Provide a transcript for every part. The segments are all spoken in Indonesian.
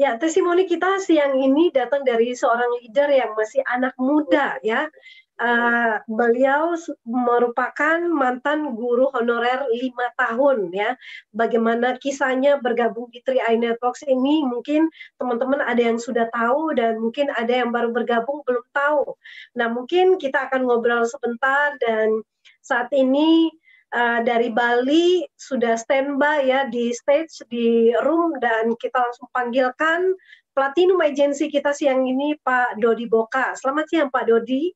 Ya, testimoni kita siang ini datang dari seorang leader yang masih anak muda ya. Beliau merupakan mantan guru honorer 5 tahun ya. Bagaimana kisahnya bergabung di 3i Networks ini mungkin teman-teman ada yang sudah tahu dan mungkin ada yang baru bergabung belum tahu. Nah, mungkin kita akan ngobrol sebentar dan saat ini dari Bali sudah standby ya di stage, di room, dan kita langsung panggilkan Platinum Agency kita siang ini, Pak Dodi Boka. Selamat siang, Pak Dodi.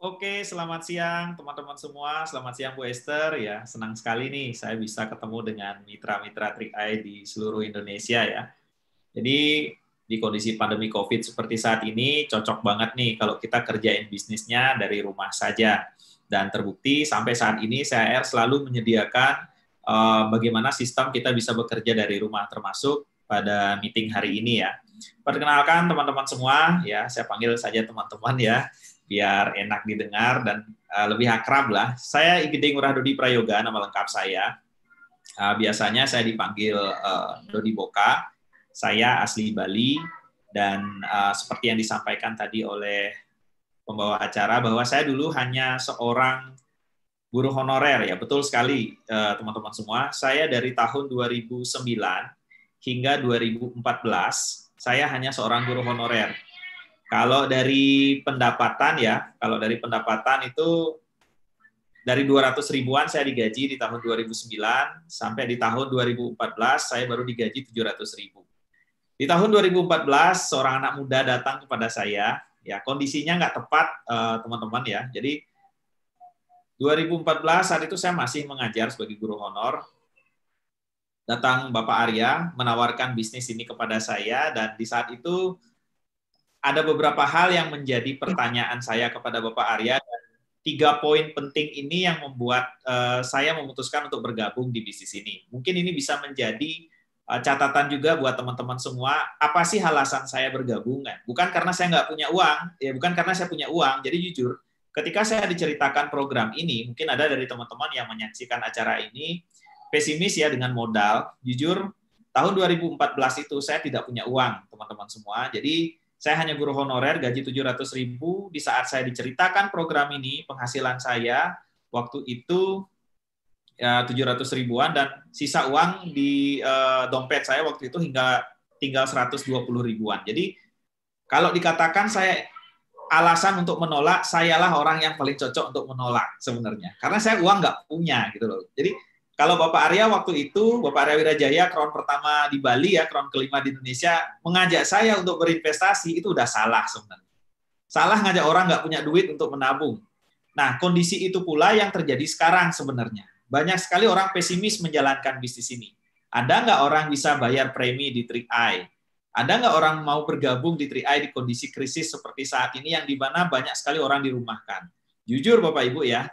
Oke, selamat siang teman-teman semua. Selamat siang Bu Esther ya. Senang sekali nih saya bisa ketemu dengan mitra-mitra 3i di seluruh Indonesia ya. Jadi di kondisi pandemi COVID seperti saat ini cocok banget nih kalau kita kerjain bisnisnya dari rumah saja. Dan terbukti sampai saat ini CHR selalu menyediakan bagaimana sistem kita bisa bekerja dari rumah termasuk pada meeting hari ini ya. Perkenalkan teman-teman semua ya, saya panggil saja teman-teman ya biar enak didengar dan lebih akrab lah. Saya Igede Ngurah Dodi Prayoga, nama lengkap saya. Biasanya saya dipanggil Dodi Boka. Saya asli Bali dan seperti yang disampaikan tadi oleh pembawa acara bahwa saya dulu hanya seorang guru honorer ya. Betul sekali teman-teman semua. Saya dari tahun 2009 hingga 2014 saya hanya seorang guru honorer. Kalau dari pendapatan ya, kalau dari pendapatan itu dari 200 ribuan saya digaji di tahun 2009 sampai di tahun 2014 saya baru digaji 700 ribu. Di tahun 2014 seorang anak muda datang kepada saya, ya kondisinya nggak tepat teman-teman ya. Jadi 2014 saat itu saya masih mengajar sebagai guru honor. Datang Bapak Arya menawarkan bisnis ini kepada saya dan di saat itu ada beberapa hal yang menjadi pertanyaan saya kepada Bapak Arya, dan 3 poin penting ini yang membuat saya memutuskan untuk bergabung di bisnis ini. Mungkin ini bisa menjadi catatan juga buat teman-teman semua, apa sih alasan saya bergabung? Bukan karena saya nggak punya uang, ya bukan karena saya punya uang, jadi jujur, ketika saya diceritakan program ini, mungkin ada dari teman-teman yang menyaksikan acara ini, pesimis ya dengan modal, jujur, tahun 2014 itu saya tidak punya uang, teman-teman semua, jadi saya hanya guru honorer, gaji 700 ribu. Di saat saya diceritakan program ini, penghasilan saya waktu itu ya, 700 ribuan dan sisa uang di dompet saya waktu itu hingga tinggal 120 ribuan. Jadi kalau dikatakan saya alasan untuk menolak, sayalah orang yang paling cocok untuk menolak sebenarnya. Karena saya uang nggak punya gitu loh. Jadi kalau Bapak Arya waktu itu, Bapak Arya Wirajaya, crown pertama di Bali ya, crown kelima di Indonesia, mengajak saya untuk berinvestasi, itu udah salah sebenarnya. Salah ngajak orang nggak punya duit untuk menabung. Nah, kondisi itu pula yang terjadi sekarang sebenarnya. Banyak sekali orang pesimis menjalankan bisnis ini. Ada nggak orang bisa bayar premi di 3i? Ada nggak orang mau bergabung di 3i di kondisi krisis seperti saat ini yang di mana banyak sekali orang dirumahkan? Jujur Bapak Ibu ya,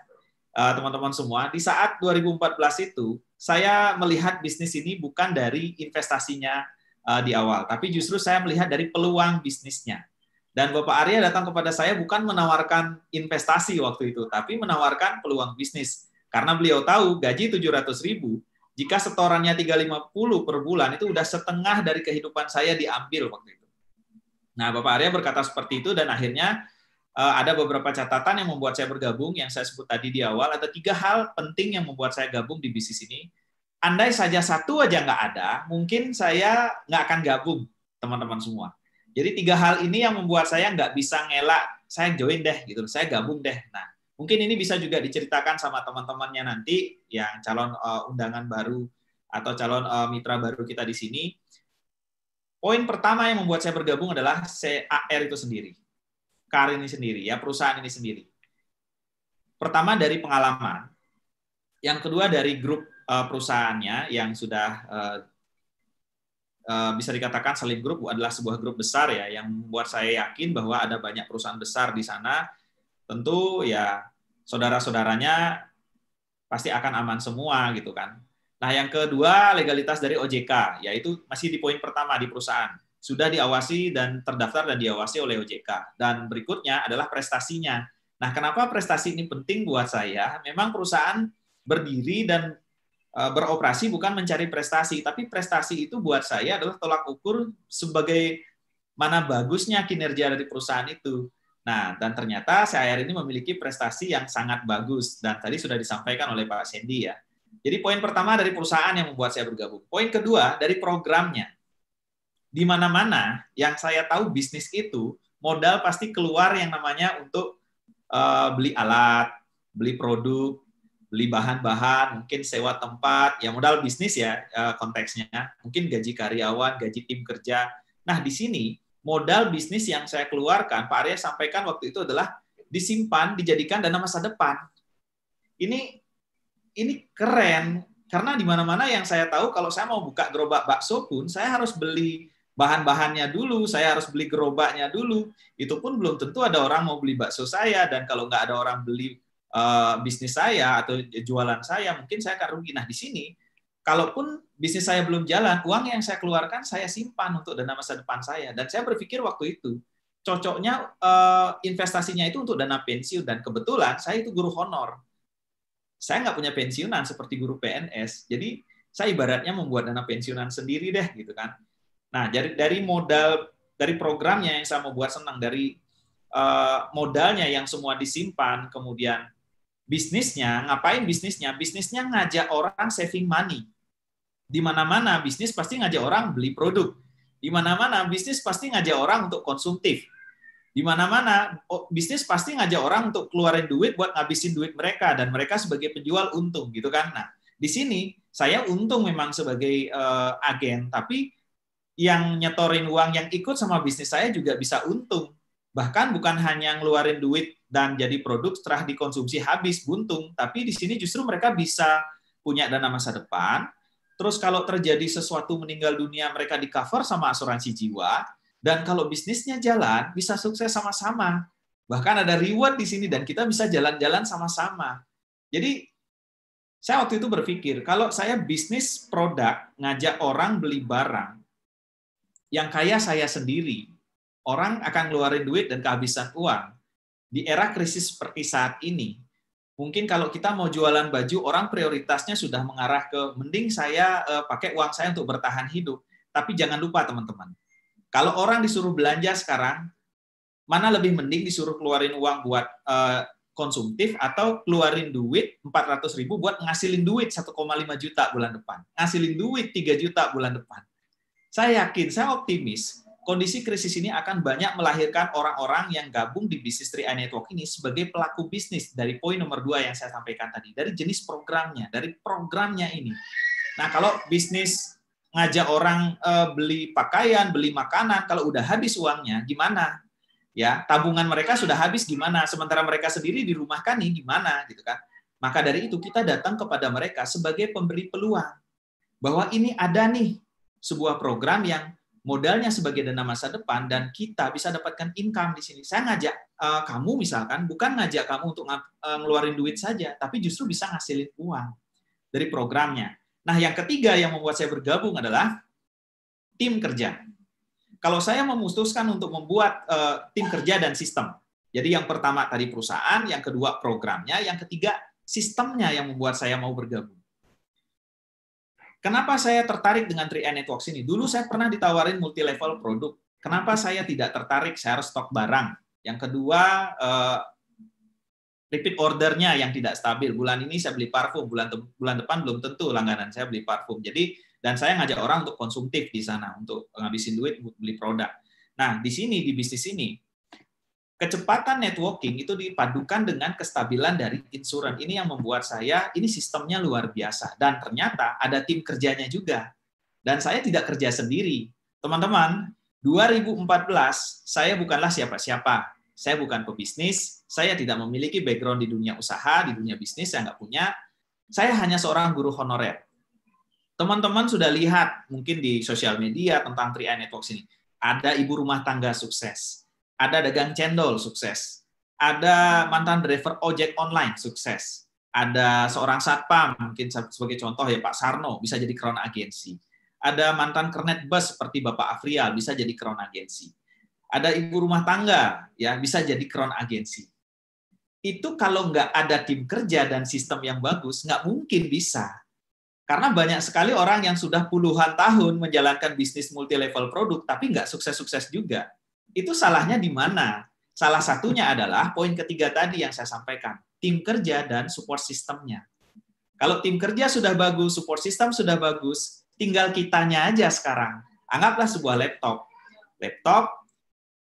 teman-teman semua, di saat 2014 itu, saya melihat bisnis ini bukan dari investasinya di awal, tapi justru saya melihat dari peluang bisnisnya. Dan Bapak Arya datang kepada saya bukan menawarkan investasi waktu itu, tapi menawarkan peluang bisnis. Karena beliau tahu gaji 700 ribu, jika setorannya 350 per bulan, itu udah setengah dari kehidupan saya diambil waktu itu. Nah, Bapak Arya berkata seperti itu, dan akhirnya ada beberapa catatan yang membuat saya bergabung, yang saya sebut tadi di awal. Ada 3 hal penting yang membuat saya gabung di bisnis ini. Andai saja satu aja nggak ada, mungkin saya nggak akan gabung, teman-teman semua. Jadi 3 hal ini yang membuat saya nggak bisa ngelak, saya join deh, gitu, saya gabung deh. Nah, mungkin ini bisa juga diceritakan sama teman-temannya nanti, yang calon undangan baru atau calon mitra baru kita di sini. Poin pertama yang membuat saya bergabung adalah CAR itu sendiri. CAR ini sendiri, ya perusahaan ini sendiri. Pertama dari pengalaman, yang kedua dari grup perusahaannya yang sudah bisa dikatakan Salim Group adalah sebuah grup besar ya, yang membuat saya yakin bahwa ada banyak perusahaan besar di sana. Tentu ya saudara-saudaranya pasti akan aman semua gitu kan. Nah yang kedua legalitas dari OJK, yaitu masih di poin pertama di perusahaan. Sudah diawasi dan terdaftar dan diawasi oleh OJK. Dan berikutnya adalah prestasinya. Nah, kenapa prestasi ini penting buat saya? Memang perusahaan berdiri dan beroperasi bukan mencari prestasi, tapi prestasi itu buat saya adalah tolak ukur sebagai mana bagusnya kinerja dari perusahaan itu. Nah, dan ternyata CIR ini memiliki prestasi yang sangat bagus, dan tadi sudah disampaikan oleh Pak Sandy ya. Jadi poin pertama dari perusahaan yang membuat saya bergabung. Poin kedua dari programnya. Di mana-mana yang saya tahu bisnis itu, modal pasti keluar yang namanya untuk beli alat, beli produk, beli bahan-bahan, mungkin sewa tempat, ya modal bisnis ya konteksnya, mungkin gaji karyawan, gaji tim kerja. Nah, di sini modal bisnis yang saya keluarkan, Pak Arya sampaikan waktu itu adalah disimpan, dijadikan dana masa depan. Ini keren, karena di mana-mana yang saya tahu kalau saya mau buka gerobak bakso pun, saya harus beli bahan-bahannya dulu, saya harus beli gerobaknya dulu. Itu pun belum tentu ada orang mau beli bakso saya, dan kalau nggak ada orang beli bisnis saya atau jualan saya, mungkin saya akan rugi. Nah, di sini, kalaupun bisnis saya belum jalan, uang yang saya keluarkan saya simpan untuk dana masa depan saya. Dan saya berpikir waktu itu, cocoknya investasinya itu untuk dana pensiun, dan kebetulan saya itu guru honor. Saya nggak punya pensiunan seperti guru PNS, jadi saya ibaratnya membuat dana pensiunan sendiri deh, gitu kan. Nah, dari modal, dari programnya yang saya mau buat senang, dari modalnya yang semua disimpan, kemudian bisnisnya, ngapain bisnisnya? Bisnisnya ngajak orang saving money. Di mana-mana bisnis pasti ngajak orang beli produk. Di mana-mana bisnis pasti ngajak orang untuk konsumtif. Di mana-mana bisnis pasti ngajak orang untuk keluarin duit buat ngabisin duit mereka, dan mereka sebagai penjual untung, gitu kan. Nah, di sini saya untung memang sebagai agen, tapi yang nyetorin uang yang ikut sama bisnis saya juga bisa untung. Bahkan bukan hanya ngeluarin duit dan jadi produk setelah dikonsumsi habis buntung, tapi di sini justru mereka bisa punya dana masa depan. Terus kalau terjadi sesuatu meninggal dunia, mereka di cover sama asuransi jiwa, dan kalau bisnisnya jalan bisa sukses sama-sama. Bahkan ada reward di sini dan kita bisa jalan-jalan sama-sama. Jadi saya waktu itu berpikir, kalau saya bisnis produk ngajak orang beli barang, yang kaya saya sendiri, orang akan ngeluarin duit dan kehabisan uang. Di era krisis seperti saat ini, mungkin kalau kita mau jualan baju, orang prioritasnya sudah mengarah ke mending saya pakai uang saya untuk bertahan hidup. Tapi jangan lupa teman-teman, kalau orang disuruh belanja sekarang, mana lebih mending disuruh keluarin uang buat konsumtif atau keluarin duit 400.000 buat ngasilin duit 1,5 juta bulan depan, ngasilin duit 3 juta bulan depan. Saya yakin, saya optimis, kondisi krisis ini akan banyak melahirkan orang-orang yang gabung di bisnis 3i Network ini sebagai pelaku bisnis, dari poin nomor 2 yang saya sampaikan tadi, dari jenis programnya, dari programnya ini. Nah, kalau bisnis ngajak orang beli pakaian, beli makanan, kalau udah habis uangnya, gimana? Ya, tabungan mereka sudah habis gimana? Sementara mereka sendiri di rumah kan nih, gimana? Gitu kan? Maka dari itu kita datang kepada mereka sebagai pemberi peluang bahwa ini ada nih sebuah program yang modalnya sebagai dana masa depan dan kita bisa dapatkan income di sini. Saya ngajak kamu misalkan, bukan ngajak kamu untuk ngeluarin duit saja, tapi justru bisa ngasilin uang dari programnya. Nah, yang ketiga yang membuat saya bergabung adalah tim kerja. Kalau saya memutuskan untuk membuat tim kerja dan sistem. Jadi yang pertama tadi perusahaan, yang kedua programnya, yang ketiga sistemnya yang membuat saya mau bergabung. Kenapa saya tertarik dengan 3i Networks ini? Dulu saya pernah ditawarin multi-level produk. Kenapa saya tidak tertarik? Saya harus stok barang. Yang kedua, repeat ordernya yang tidak stabil. Bulan ini saya beli parfum, bulan depan belum tentu langganan saya beli parfum. Jadi, dan saya ngajak orang untuk konsumtif di sana, untuk ngabisin duit beli produk. Nah, di sini, di bisnis ini, kecepatan networking itu dipadukan dengan kestabilan dari insuran. Ini yang membuat saya, ini sistemnya luar biasa. Dan ternyata ada tim kerjanya juga. Dan saya tidak kerja sendiri. Teman-teman, 2014, saya bukanlah siapa-siapa. Saya bukan pebisnis, saya tidak memiliki background di dunia usaha, di dunia bisnis, saya nggak punya. Saya hanya seorang guru honorer. Teman-teman sudah lihat mungkin di sosial media tentang 3i Networks ini. Ada ibu rumah tangga sukses. Ada dagang cendol sukses, ada mantan driver ojek online sukses, ada seorang satpam, mungkin sebagai contoh ya Pak Sarno, bisa jadi crown agensi, ada mantan kernet bus seperti Bapak Afrial, bisa jadi crown agensi, ada ibu rumah tangga, ya bisa jadi crown agensi. Itu kalau nggak ada tim kerja dan sistem yang bagus, nggak mungkin bisa. Karena banyak sekali orang yang sudah puluhan tahun menjalankan bisnis multi-level produk, tapi nggak sukses-sukses juga. Itu salahnya di mana? Salah satunya adalah poin ketiga tadi yang saya sampaikan, tim kerja dan support sistemnya. Kalau tim kerja sudah bagus, support system sudah bagus, tinggal kitanya aja sekarang. Anggaplah sebuah laptop. Laptop,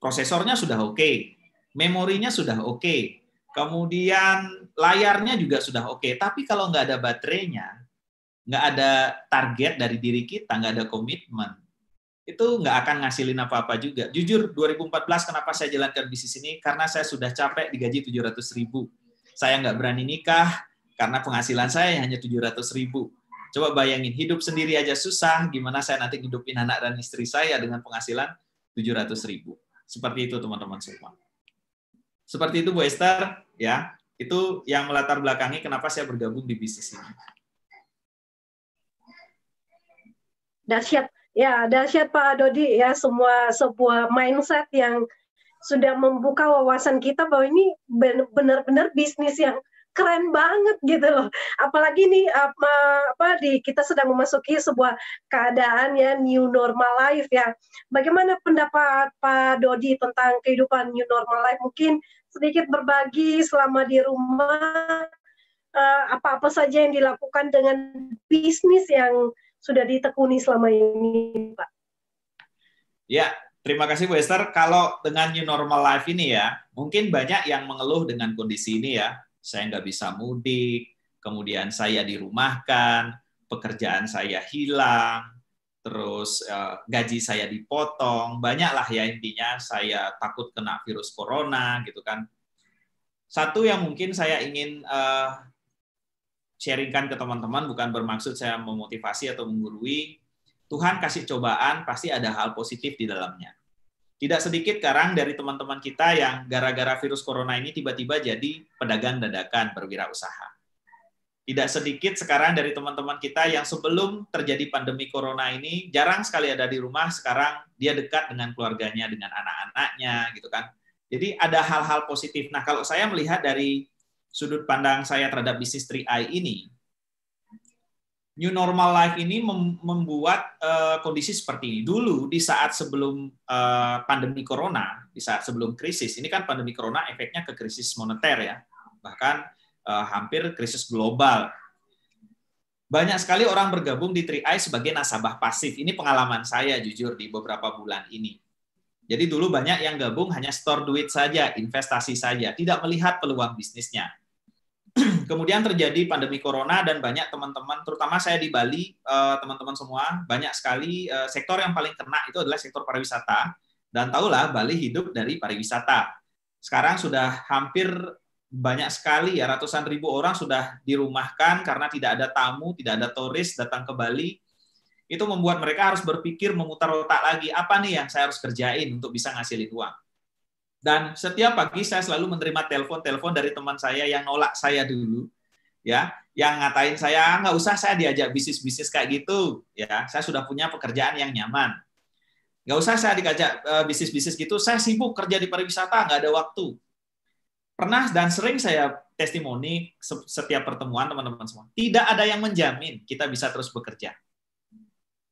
prosesornya sudah oke, memorinya sudah oke, kemudian layarnya juga sudah oke. Tapi kalau nggak ada baterainya, nggak ada target dari diri kita, nggak ada komitmen, itu nggak akan ngasilin apa-apa juga. Jujur, 2014 kenapa saya jalankan bisnis ini? Karena saya sudah capek digaji 700.000. Saya nggak berani nikah, karena penghasilan saya hanya 700.000. Coba bayangin, hidup sendiri aja susah, gimana saya nanti hidupin anak dan istri saya dengan penghasilan 700.000. Seperti itu teman-teman semua. Seperti itu Bu Esther, ya. Itu yang melatar belakangi kenapa saya bergabung di bisnis ini. Dahsyat, ya dahsyat Pak Dodi ya, sebuah mindset yang sudah membuka wawasan kita bahwa ini benar-benar bisnis yang keren banget gitu loh. Apalagi nih kita sedang memasuki sebuah keadaan ya new normal life ya. Bagaimana pendapat Pak Dodi tentang kehidupan new normal life? Mungkin sedikit berbagi selama di rumah apa-apa saja yang dilakukan dengan bisnis yang sudah ditekuni selama ini, Pak. Ya, terima kasih Bu Esther. Kalau dengan new normal life ini ya, mungkin banyak yang mengeluh dengan kondisi ini ya. Saya nggak bisa mudik, kemudian saya dirumahkan, pekerjaan saya hilang, terus gaji saya dipotong, banyaklah ya intinya saya takut kena virus corona gitu kan. Satu yang mungkin saya ingin sharingkan ke teman-teman, bukan bermaksud saya memotivasi atau menggurui, Tuhan kasih cobaan pasti ada hal positif di dalamnya. Tidak sedikit sekarang dari teman-teman kita yang gara-gara virus corona ini tiba-tiba jadi pedagang dadakan, berwirausaha. Tidak sedikit sekarang dari teman-teman kita yang sebelum terjadi pandemi corona ini jarang sekali ada di rumah, sekarang dia dekat dengan keluarganya, dengan anak-anaknya gitu kan. Jadi ada hal-hal positif. Nah, kalau saya melihat dari sudut pandang saya terhadap bisnis 3i ini, new normal life ini membuat kondisi seperti ini. Dulu di saat sebelum pandemi corona, di saat sebelum krisis, ini kan pandemi corona efeknya ke krisis moneter ya, bahkan hampir krisis global. Banyak sekali orang bergabung di 3i sebagai nasabah pasif. Ini pengalaman saya jujur di beberapa bulan ini. Jadi dulu banyak yang gabung hanya store duit saja, investasi saja, tidak melihat peluang bisnisnya. Kemudian terjadi pandemi corona dan banyak teman-teman, terutama saya di Bali, teman-teman semua, banyak sekali sektor yang paling kena itu adalah sektor pariwisata. Dan tahulah Bali hidup dari pariwisata. Sekarang sudah hampir banyak sekali ya, ratusan ribu orang sudah dirumahkan karena tidak ada tamu, tidak ada turis datang ke Bali. Itu membuat mereka harus berpikir, memutar otak lagi, apa nih yang saya harus kerjain untuk bisa ngasilin uang. Dan setiap pagi saya selalu menerima telepon-telepon dari teman saya yang nolak saya dulu, ya, yang ngatain saya nggak usah saya diajak bisnis-bisnis kayak gitu, ya, saya sudah punya pekerjaan yang nyaman, nggak usah saya diajak bisnis-bisnis gitu, saya sibuk kerja di pariwisata, nggak ada waktu. Pernah dan sering saya testimoni setiap pertemuan teman-teman semua, tidak ada yang menjamin kita bisa terus bekerja,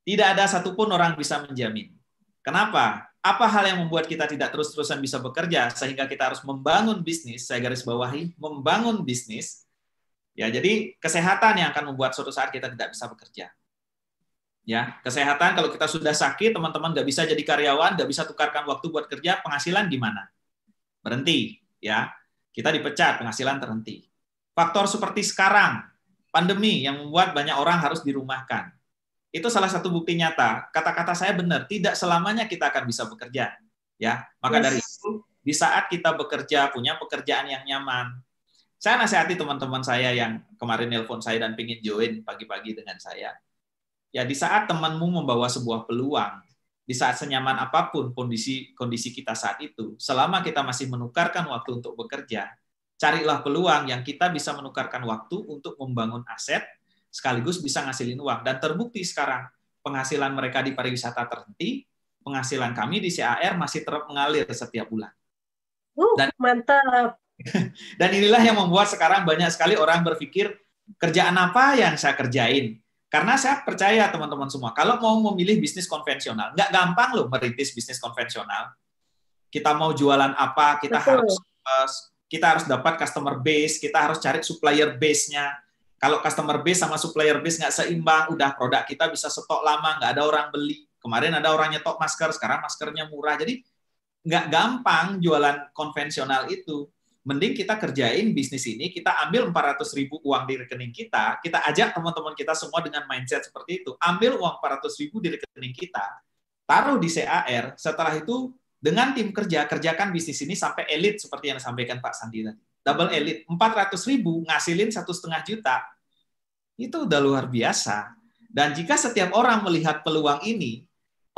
tidak ada satupun orang bisa menjamin. Kenapa? Apa hal yang membuat kita tidak terus-terusan bisa bekerja sehingga kita harus membangun bisnis? Saya garis bawahi, membangun bisnis. Ya, jadi kesehatan yang akan membuat suatu saat kita tidak bisa bekerja. Ya, kesehatan kalau kita sudah sakit, teman-teman nggak bisa jadi karyawan, nggak bisa tukarkan waktu buat kerja, penghasilan gimana? Berhenti, ya. Kita dipecat, penghasilan terhenti. Faktor seperti sekarang, pandemi yang membuat banyak orang harus dirumahkan. Itu salah satu bukti nyata. Kata-kata saya benar, tidak selamanya kita akan bisa bekerja. Ya, maka dari itu, di saat kita bekerja, punya pekerjaan yang nyaman, saya nasihati teman-teman saya yang kemarin nelpon saya dan pengen join pagi-pagi dengan saya. Ya, di saat temanmu membawa sebuah peluang, di saat senyaman apapun kondisi kita saat itu, selama kita masih menukarkan waktu untuk bekerja, carilah peluang yang kita bisa menukarkan waktu untuk membangun aset, sekaligus bisa ngasilin uang. Dan terbukti sekarang penghasilan mereka di pariwisata terhenti, penghasilan kami di CAR masih terus mengalir setiap bulan. Dan, mantap. Dan inilah yang membuat sekarang banyak sekali orang berpikir, kerjaan apa yang saya kerjain? Karena saya percaya teman-teman semua, kalau mau memilih bisnis konvensional, nggak gampang loh merintis bisnis konvensional. Kita mau jualan apa, Betul. kita harus dapat customer base, kita harus cari supplier base-nya. Kalau customer base sama supplier base nggak seimbang, udah produk kita bisa stok lama, nggak ada orang beli. Kemarin ada orang nyetok masker, sekarang maskernya murah. Jadi nggak gampang jualan konvensional itu. Mending kita kerjain bisnis ini, kita ambil 400.000 uang di rekening kita ajak teman-teman kita semua dengan mindset seperti itu, ambil uang 400.000 di rekening kita, taruh di CAR, setelah itu dengan tim kerja, kerjakan bisnis ini sampai elit seperti yang disampaikan Pak Sandi tadi. Double elit, 400.000 ngasilin 1,5 juta, itu udah luar biasa. Dan jika setiap orang melihat peluang ini,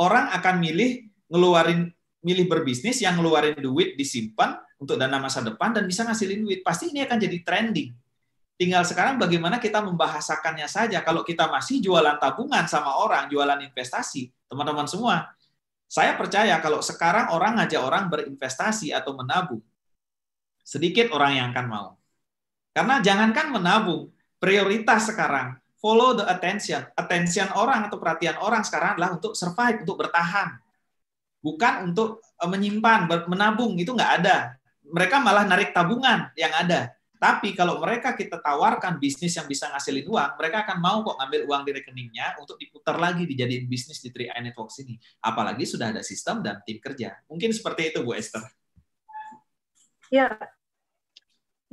orang akan milih berbisnis yang ngeluarin duit disimpan untuk dana masa depan dan bisa ngasilin duit. Pasti ini akan jadi trending. Tinggal sekarang bagaimana kita membahasakannya saja. Kalau kita masih jualan tabungan sama orang, jualan investasi, teman-teman semua, saya percaya kalau sekarang orang ngajak orang berinvestasi atau menabung, sedikit orang yang akan mau. Karena jangankan menabung, prioritas sekarang, follow the attention. Attention orang atau perhatian orang sekarang adalah untuk survive, untuk bertahan. Bukan untuk menyimpan, menabung, itu nggak ada. Mereka malah narik tabungan yang ada. Tapi kalau mereka kita tawarkan bisnis yang bisa ngasilin uang, mereka akan mau kok ngambil uang di rekeningnya untuk diputar lagi dijadiin bisnis di 3i Networks ini. Apalagi sudah ada sistem dan tim kerja. Mungkin seperti itu, Bu Esther. Ya,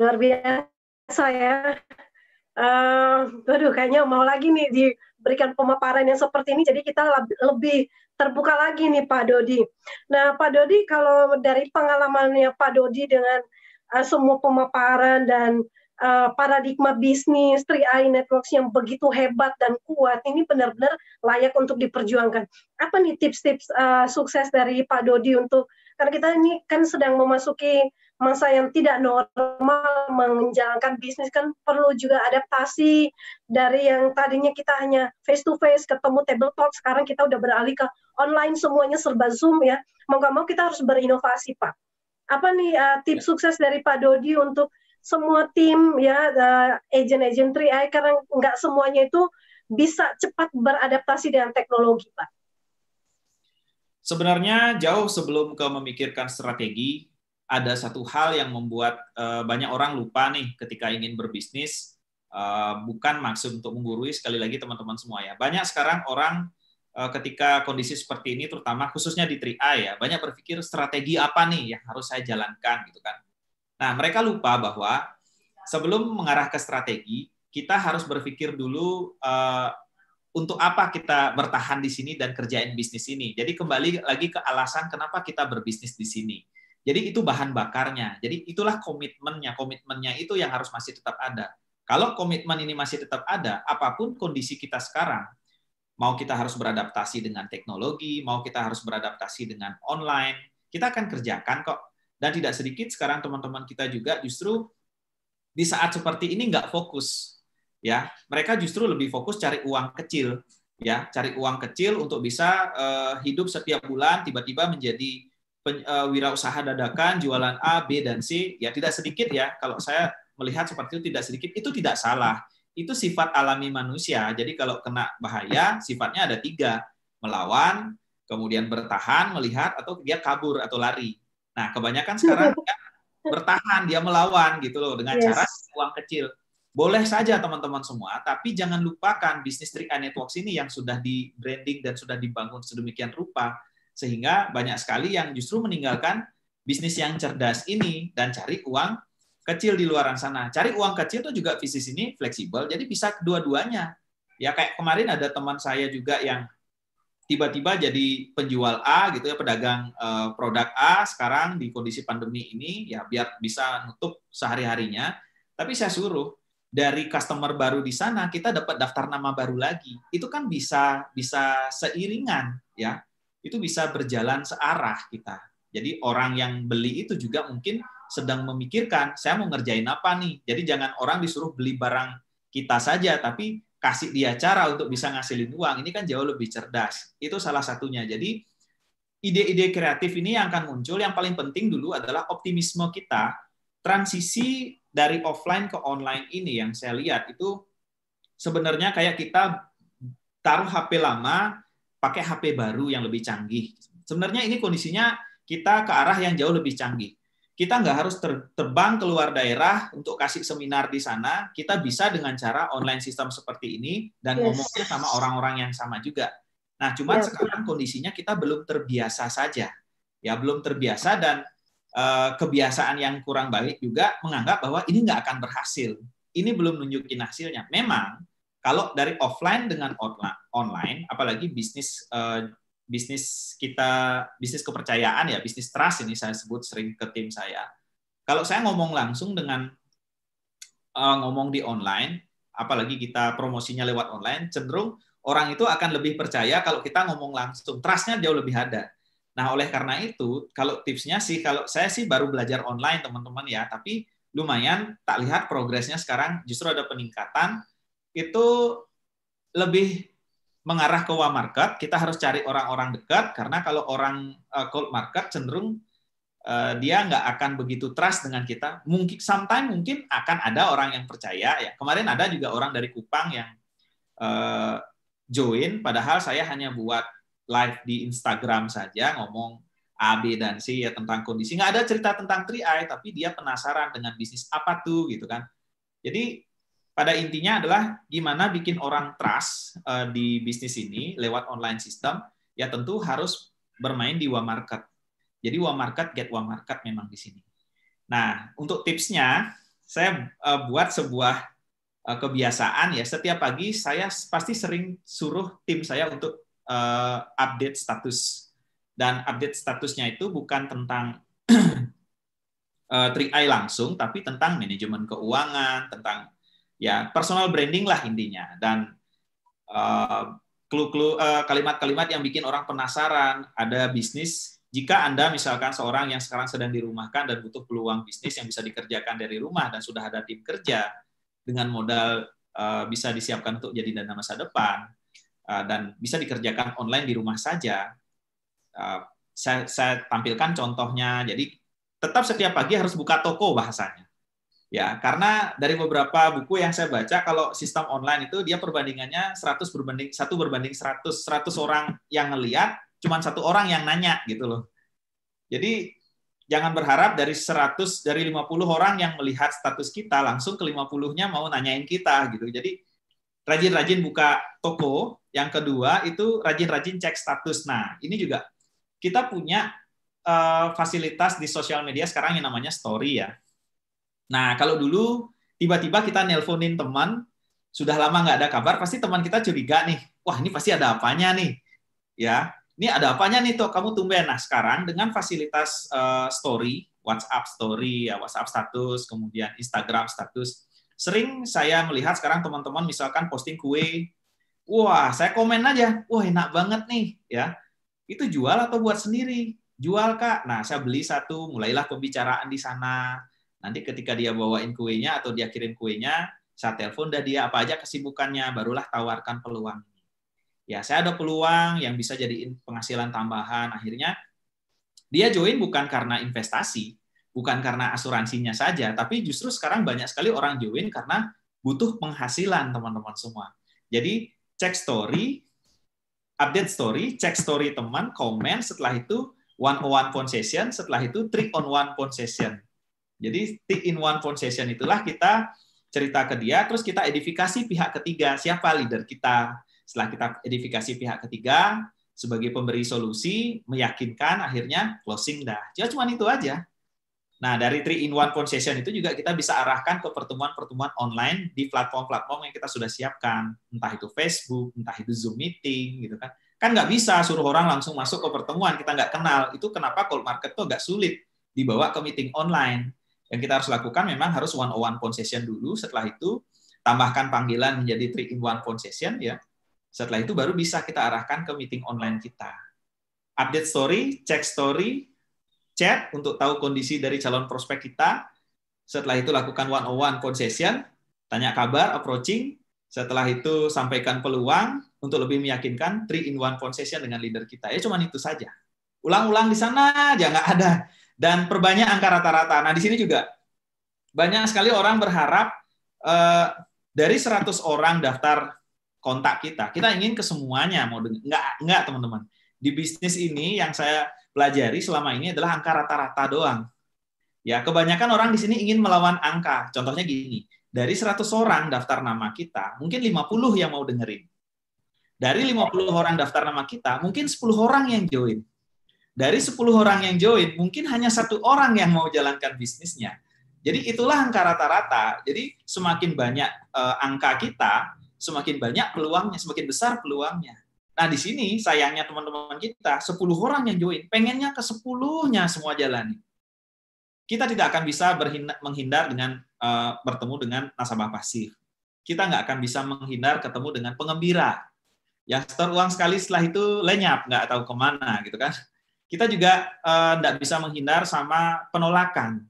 luar biasa ya. Waduh, kayaknya mau lagi nih diberikan pemaparan yang seperti ini, jadi kita lebih terbuka lagi nih Pak Dodi. Nah Pak Dodi, kalau dari pengalamannya Pak Dodi dengan semua pemaparan dan paradigma bisnis 3i Networks yang begitu hebat dan kuat, ini benar-benar layak untuk diperjuangkan. Apa nih tips-tips sukses dari Pak Dodi untuk, karena kita ini kan sedang memasuki masa yang tidak normal, menjalankan bisnis kan perlu juga adaptasi dari yang tadinya kita hanya face to face ketemu table talk, sekarang kita udah beralih ke online, semuanya serba Zoom ya. Mau nggak mau kita harus berinovasi Pak. Apa nih tips sukses dari Pak Dodi untuk semua tim ya, agent-agent 3i, karena nggak semuanya itu bisa cepat beradaptasi dengan teknologi Pak. Sebenarnya jauh sebelum ke memikirkan strategi, ada satu hal yang membuat banyak orang lupa nih ketika ingin berbisnis, bukan maksud untuk menggurui, sekali lagi teman-teman semua ya. Banyak sekarang orang ketika kondisi seperti ini, terutama khususnya di 3i ya, banyak berpikir strategi apa nih yang harus saya jalankan gitu kan. Nah, mereka lupa bahwa sebelum mengarah ke strategi, kita harus berpikir dulu untuk apa kita bertahan di sini dan kerjain bisnis ini. Jadi kembali lagi ke alasan kenapa kita berbisnis di sini. Jadi itu bahan bakarnya. Jadi itulah komitmennya. Komitmennya itu yang harus masih tetap ada. Kalau komitmen ini masih tetap ada, apapun kondisi kita sekarang, mau kita harus beradaptasi dengan teknologi, mau kita harus beradaptasi dengan online, kita akan kerjakan kok. Dan tidak sedikit sekarang teman-teman kita juga justru di saat seperti ini nggak fokus. Ya, mereka justru lebih fokus cari uang kecil. Ya, cari uang kecil untuk bisa hidup setiap bulan, tiba-tiba menjadi wirausaha dadakan, jualan A, B, dan C, ya tidak sedikit ya, kalau saya melihat seperti itu tidak sedikit, itu tidak salah. Itu sifat alami manusia, jadi kalau kena bahaya, sifatnya ada 3, melawan, kemudian bertahan, melihat, atau dia kabur atau lari. Nah, kebanyakan sekarang dia bertahan, dia melawan gitu loh, dengan cara uang kecil. Boleh saja teman-teman semua, tapi jangan lupakan bisnis 3i Networks ini yang sudah di branding dan sudah dibangun sedemikian rupa, sehingga banyak sekali yang justru meninggalkan bisnis yang cerdas ini dan cari uang kecil di luar sana. Cari uang kecil itu juga bisnis ini fleksibel, jadi bisa kedua-duanya. Ya kayak kemarin ada teman saya juga yang tiba-tiba jadi penjual A gitu ya, pedagang produk A sekarang di kondisi pandemi ini ya biar bisa nutup sehari-harinya. Tapi saya suruh dari customer baru di sana kita dapat daftar nama baru lagi. Itu kan bisa seiringan ya. Itu bisa berjalan searah kita. Jadi orang yang beli itu juga mungkin sedang memikirkan, saya mau ngerjain apa nih. Jadi jangan orang disuruh beli barang kita saja, tapi kasih dia cara untuk bisa ngasilin uang. Ini kan jauh lebih cerdas. Itu salah satunya. Jadi ide-ide kreatif ini yang akan muncul. Yang paling penting dulu adalah optimisme kita. Transisi dari offline ke online ini yang saya lihat itu sebenarnya kayak kita taruh HP lama, pakai HP baru yang lebih canggih. Sebenarnya ini kondisinya kita ke arah yang jauh lebih canggih. Kita nggak harus terbang keluar daerah untuk kasih seminar di sana. Kita bisa dengan cara online system seperti ini dan ngomongnya sama orang-orang yang sama juga. Nah, cuman sekarang kondisinya kita belum terbiasa saja. Ya, belum terbiasa dan kebiasaan yang kurang baik juga menganggap bahwa ini nggak akan berhasil. Ini belum nunjukin hasilnya. Memang kalau dari offline dengan online, apalagi bisnis kita, bisnis kepercayaan ya, bisnis trust ini saya sebut sering ke tim saya. Kalau saya ngomong langsung dengan ngomong di online, apalagi kita promosinya lewat online, cenderung orang itu akan lebih percaya kalau kita ngomong langsung. Trust-nya jauh lebih ada. Nah, oleh karena itu, kalau tipsnya sih, kalau saya sih baru belajar online, teman-teman ya, tapi lumayan tak lihat progresnya sekarang justru ada peningkatan, itu lebih mengarah ke warm market, kita harus cari orang-orang dekat, karena kalau orang cold market cenderung dia nggak akan begitu trust dengan kita. Sometimes mungkin akan ada orang yang percaya. Ya, kemarin ada juga orang dari Kupang yang join, padahal saya hanya buat live di Instagram saja, ngomong A, B, dan C ya tentang kondisi. Nggak ada cerita tentang 3i, tapi dia penasaran dengan bisnis apa tuh, gitu kan. Jadi, pada intinya adalah gimana bikin orang trust di bisnis ini lewat online system, ya tentu harus bermain di warm market. Jadi warm market, get warm market memang di sini. Nah, untuk tipsnya, saya buat sebuah kebiasaan ya, setiap pagi saya pasti sering suruh tim saya untuk update status. Dan update statusnya itu bukan tentang 3i langsung, tapi tentang manajemen keuangan, tentang ya personal branding lah intinya. Dan kalimat-kalimat yang bikin orang penasaran, ada bisnis. Jika Anda misalkan seorang yang sekarang sedang dirumahkan dan butuh peluang bisnis yang bisa dikerjakan dari rumah dan sudah ada tim kerja dengan modal bisa disiapkan untuk jadi dana masa depan dan bisa dikerjakan online di rumah saja, saya tampilkan contohnya. Jadi tetap setiap pagi harus buka toko bahasanya. Ya, karena dari beberapa buku yang saya baca, kalau sistem online itu dia perbandingannya 1 berbanding 100, 100 orang yang ngelihat, cuma 1 orang yang nanya gitu loh. Jadi jangan berharap dari 50 orang yang melihat status kita langsung ke 50-nya mau nanyain kita gitu. Jadi rajin-rajin buka toko. Yang kedua itu rajin-rajin cek status. Nah, ini juga kita punya fasilitas di sosial media sekarang yang namanya story ya. Nah, kalau dulu tiba-tiba kita nelponin teman, sudah lama nggak ada kabar, pasti teman kita curiga nih, wah ini pasti ada apanya nih, ya, ini ada apanya nih tuh, kamu tumben. Nah, sekarang dengan fasilitas story, WhatsApp story, ya, WhatsApp status, kemudian Instagram status, sering saya melihat sekarang teman-teman misalkan posting kue, wah saya komen aja, wah enak banget nih, ya, itu jual atau buat sendiri? Jual Kak. Nah, saya beli 1, mulailah pembicaraan di sana. Nanti ketika dia bawain kuenya atau dia kirim kuenya, saya telepon dah dia apa aja kesibukannya, barulah tawarkan peluang. Ya, saya ada peluang yang bisa jadiin penghasilan tambahan. Akhirnya dia join bukan karena investasi, bukan karena asuransinya saja, tapi justru sekarang banyak sekali orang join karena butuh penghasilan, teman-teman semua. Jadi, cek story, update story, cek story teman, komen, setelah itu one-on-one phone session, setelah itu 3-on-1 phone session. Jadi 3-in-1 phone session itulah kita cerita ke dia, terus kita edifikasi pihak ketiga, siapa leader kita. Setelah kita edifikasi pihak ketiga, sebagai pemberi solusi, meyakinkan, akhirnya closing dah. Jadi cuma itu aja. Nah, dari 3-in-1 phone session itu juga kita bisa arahkan ke pertemuan-pertemuan online di platform-platform yang kita sudah siapkan. Entah itu Facebook, entah itu Zoom meeting, gitu kan. Kan nggak bisa suruh orang langsung masuk ke pertemuan, kita nggak kenal. Itu kenapa cold market itu agak sulit dibawa ke meeting online. Yang kita harus lakukan memang harus one-on-one phone session dulu, setelah itu tambahkan panggilan menjadi 3-in-1 phone session ya. Setelah itu baru bisa kita arahkan ke meeting online kita. Update story, cek story, chat untuk tahu kondisi dari calon prospek kita. Setelah itu lakukan one-on-one phone session, tanya kabar, approaching. Setelah itu sampaikan peluang untuk lebih meyakinkan 3-in-1 phone session dengan leader kita. Ya cuma itu saja. Ulang-ulang di sana aja nggak ada. Dan perbanyak angka rata-rata. Nah, di sini juga banyak sekali orang berharap dari 100 orang daftar kontak kita. Kita ingin ke semuanya, mau enggak teman-teman. Di bisnis ini yang saya pelajari selama ini adalah angka rata-rata doang. Ya, kebanyakan orang di sini ingin melawan angka. Contohnya gini, dari 100 orang daftar nama kita, mungkin 50 yang mau dengerin. Dari 50 orang daftar nama kita, mungkin 10 orang yang join. Dari 10 orang yang join, mungkin hanya 1 orang yang mau jalankan bisnisnya. Jadi itulah angka rata-rata. Jadi semakin banyak angka kita, semakin banyak peluangnya, semakin besar peluangnya. Nah, di sini sayangnya teman-teman kita, 10 orang yang join, pengennya ke 10-nya semua jalani. Kita tidak akan bisa menghindar dengan bertemu dengan nasabah pasif. Kita nggak akan bisa menghindar ketemu dengan pengembira. Yang store uang sekali setelah itu lenyap, nggak tahu kemana, gitu kan. Kita juga nggak bisa menghindar sama penolakan.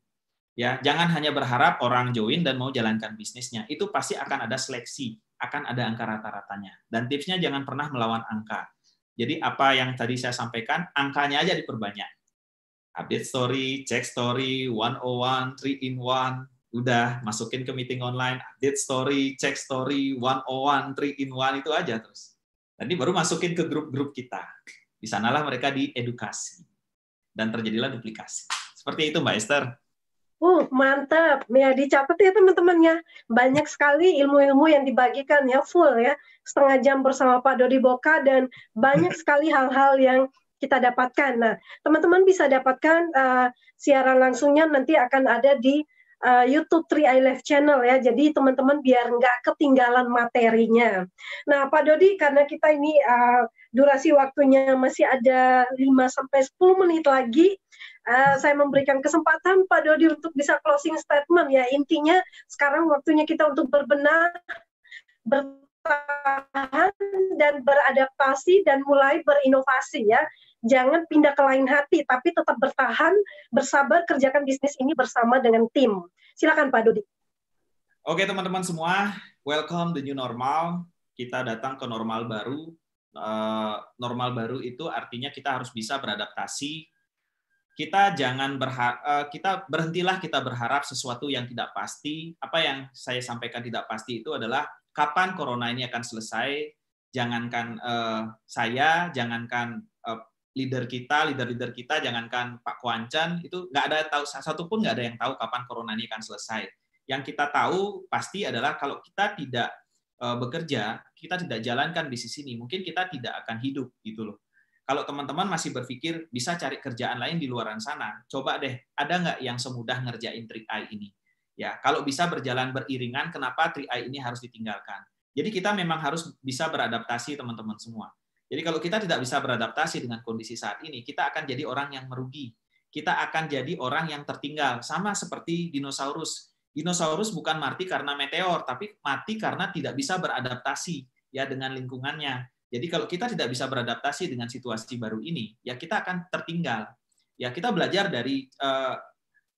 Ya, jangan hanya berharap orang join dan mau jalankan bisnisnya. Itu pasti akan ada seleksi, akan ada angka rata-ratanya. Dan tipsnya jangan pernah melawan angka. Jadi apa yang tadi saya sampaikan, angkanya aja diperbanyak. Update story, check story, 101, 3-in-1, udah masukin ke meeting online, update story, check story, 101, 3-in-1, itu aja terus. Tadi baru masukin ke grup-grup kita. Di sanalah mereka diedukasi. Dan terjadilah duplikasi. Seperti itu Mbak Esther. Mantap. Ya, dicatat ya teman-temannya. Banyak sekali ilmu-ilmu yang dibagikan ya, full ya. Setengah jam bersama Pak Dodi Boka dan banyak sekali hal-hal yang kita dapatkan. Nah, teman-teman bisa dapatkan siaran langsungnya nanti akan ada di YouTube 3i Live Channel ya. Jadi teman-teman biar nggak ketinggalan materinya. Nah, Pak Dodi, karena kita ini durasi waktunya masih ada 5-10 menit lagi, saya memberikan kesempatan Pak Dodi untuk bisa closing statement ya. Intinya sekarang waktunya kita untuk berbenah, bertahan dan beradaptasi dan mulai berinovasi ya. Jangan pindah ke lain hati, tapi tetap bertahan, bersabar, kerjakan bisnis ini bersama dengan tim. Silakan Pak Dodi. Oke teman-teman semua, welcome the new normal. Kita datang ke normal baru. Normal baru itu artinya kita harus bisa beradaptasi. Kita jangan berhentilah kita berharap sesuatu yang tidak pasti. Apa yang saya sampaikan tidak pasti itu adalah kapan corona ini akan selesai. Jangankan saya, jangankan leader kita, jangankan Pak Kwancan, itu nggak ada tahu, satu pun nggak ada yang tahu kapan corona ini akan selesai. Yang kita tahu pasti adalah kalau kita tidak bekerja, kita tidak jalankan bisnis ini, mungkin kita tidak akan hidup gitu loh. Kalau teman-teman masih berpikir bisa cari kerjaan lain di luaran sana, coba deh, ada nggak yang semudah ngerjain 3i ini? Ya, kalau bisa berjalan beriringan, kenapa 3i ini harus ditinggalkan? Jadi kita memang harus bisa beradaptasi teman-teman semua. Jadi kalau kita tidak bisa beradaptasi dengan kondisi saat ini, kita akan jadi orang yang merugi. Kita akan jadi orang yang tertinggal, sama seperti dinosaurus. Dinosaurus bukan mati karena meteor, tapi mati karena tidak bisa beradaptasi ya dengan lingkungannya. Jadi kalau kita tidak bisa beradaptasi dengan situasi baru ini, ya kita akan tertinggal. Ya kita belajar dari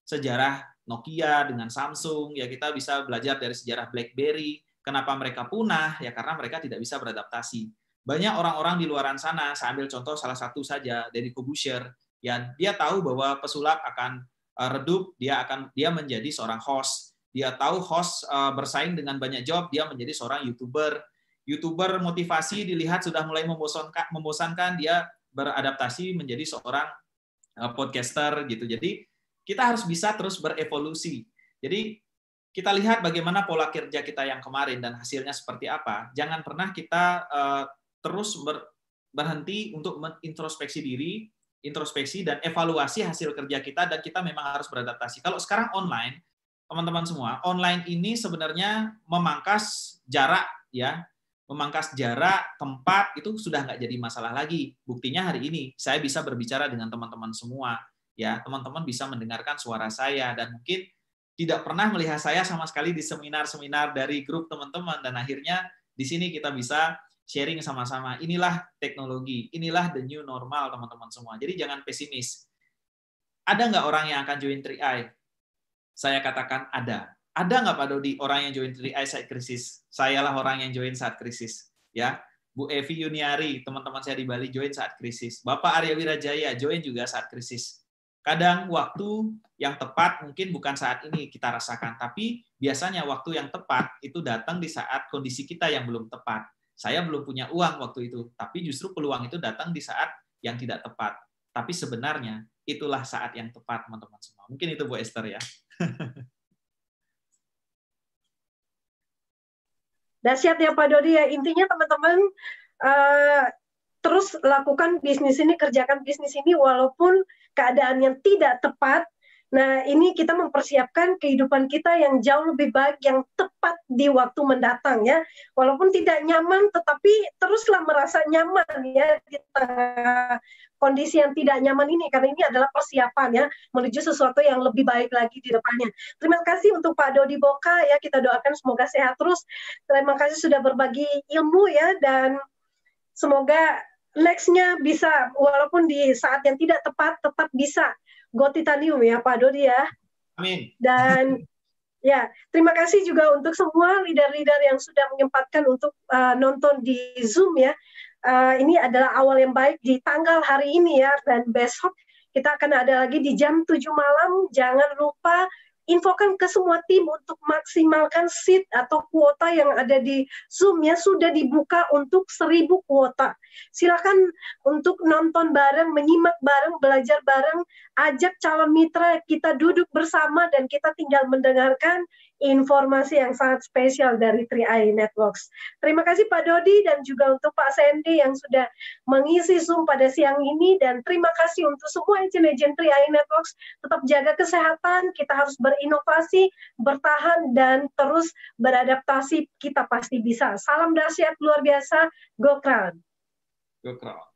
sejarah Nokia dengan Samsung, ya kita bisa belajar dari sejarah BlackBerry. Kenapa mereka punah? Ya karena mereka tidak bisa beradaptasi. Banyak orang-orang di luaran sana, saya ambil contoh salah satu saja, Deddy Corbuzier, ya dia tahu bahwa pesulap akan redup, dia menjadi seorang host. Dia tahu host bersaing dengan banyak job, dia menjadi seorang YouTuber. YouTuber motivasi dilihat sudah mulai membosankan, dia beradaptasi menjadi seorang podcaster gitu. Jadi kita harus bisa terus berevolusi. Jadi kita lihat bagaimana pola kerja kita yang kemarin dan hasilnya seperti apa. Jangan pernah kita terus berhenti untuk introspeksi diri, introspeksi dan evaluasi hasil kerja kita, dan kita memang harus beradaptasi. Kalau sekarang online, teman-teman semua, online ini sebenarnya memangkas jarak, ya, memangkas jarak, tempat, itu sudah nggak jadi masalah lagi. Buktinya hari ini, saya bisa berbicara dengan teman-teman semua, ya, teman-teman bisa mendengarkan suara saya, dan mungkin tidak pernah melihat saya sama sekali di seminar-seminar dari grup teman-teman, dan akhirnya di sini kita bisa sharing sama-sama. Inilah teknologi, inilah the new normal teman-teman semua. Jadi jangan pesimis. Ada nggak orang yang akan join 3i? Saya katakan ada. Ada nggak Pak Dodi orang yang join 3i saat krisis? Sayalah orang yang join saat krisis. Ya, Bu Evi Yuniari, teman-teman saya di Bali join saat krisis. Bapak Arya Wirajaya join juga saat krisis. Kadang waktu yang tepat mungkin bukan saat ini kita rasakan, tapi biasanya waktu yang tepat itu datang di saat kondisi kita yang belum tepat. Saya belum punya uang waktu itu, tapi justru peluang itu datang di saat yang tidak tepat. Tapi sebenarnya itulah saat yang tepat, teman-teman semua. Mungkin itu Bu Esther ya. Dahsyat ya Pak Dodi ya. Intinya teman-teman terus lakukan bisnis ini, kerjakan bisnis ini walaupun keadaan yang tidak tepat. Nah, ini kita mempersiapkan kehidupan kita yang jauh lebih baik, yang tepat di waktu mendatang ya. Walaupun tidak nyaman, tetapi teruslah merasa nyaman ya di tengah kondisi yang tidak nyaman ini, karena ini adalah persiapan ya menuju sesuatu yang lebih baik lagi di depannya. Terima kasih untuk Pak Dodi Boka ya, kita doakan semoga sehat terus. Terima kasih sudah berbagi ilmu ya, dan semoga next-nya bisa, walaupun di saat yang tidak tepat, tetap bisa go titanium ya Pak Dodi ya. Amin. Dan ya, terima kasih juga untuk semua leader-leader yang sudah menyempatkan untuk nonton di Zoom ya. Ini adalah awal yang baik di tanggal hari ini ya, dan besok kita akan ada lagi di jam 7 malam. Jangan lupa infokan ke semua tim untuk maksimalkan seat atau kuota yang ada di Zoom ya, sudah dibuka untuk 1000 kuota. Silakan untuk nonton bareng, menyimak bareng, belajar bareng, ajak calon mitra, kita duduk bersama dan kita tinggal mendengarkan informasi yang sangat spesial dari 3i Networks. Terima kasih Pak Dodi dan juga untuk Pak Sandy yang sudah mengisi Zoom pada siang ini, dan terima kasih untuk semua agent-agent 3i Networks. Tetap jaga kesehatan, kita harus berinovasi, bertahan, dan terus beradaptasi, kita pasti bisa. Salam dahsyat luar biasa, Go Crown. Go Crown.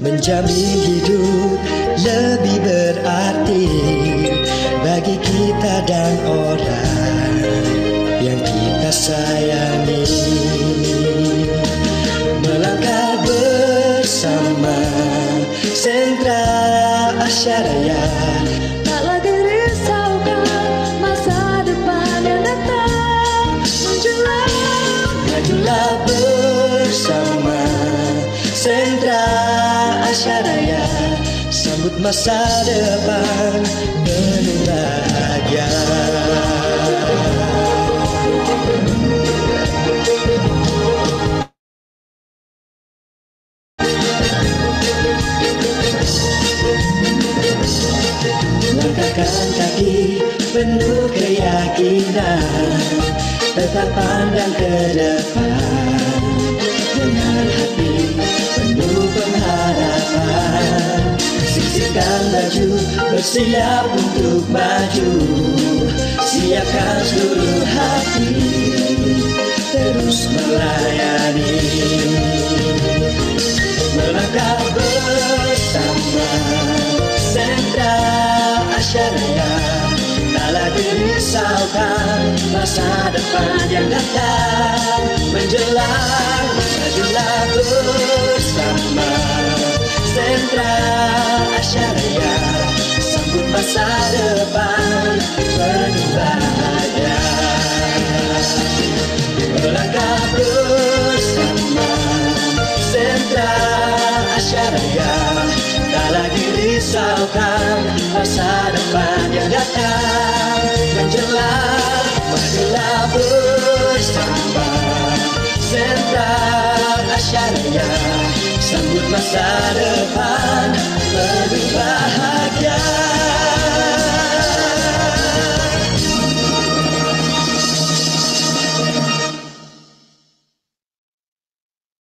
Menjamin hidup lebih berarti bagi kita dan orang yang kita sayangi. Melangkah bersama Sentra Asyaraya, tak lagi risaukan masa depan yang datang. Majulah bersama Sentra Asyaraya, sambut masa depan penuh bahagia. Langkahkan kaki penuh keyakinan, tetap pandang ke depan dengan hati penuh pengharapan. Sisihkan baju, bersiap untuk maju, siapkan seluruh hati, terus melayani. Melangkah bersama Sentra Asyaraya, tak lagi risaukan masa depan yang datang menjelang. Majulah bersama Sentra Asyaraya, sambut masa depan penuh bahagia. Melangkah bersama Sentra Asyaraya, tak lagi risaukan masa depan yang datang menjelang. Majulah bersama Sentra Asyaraya, sambut masa depan penuh bahagia.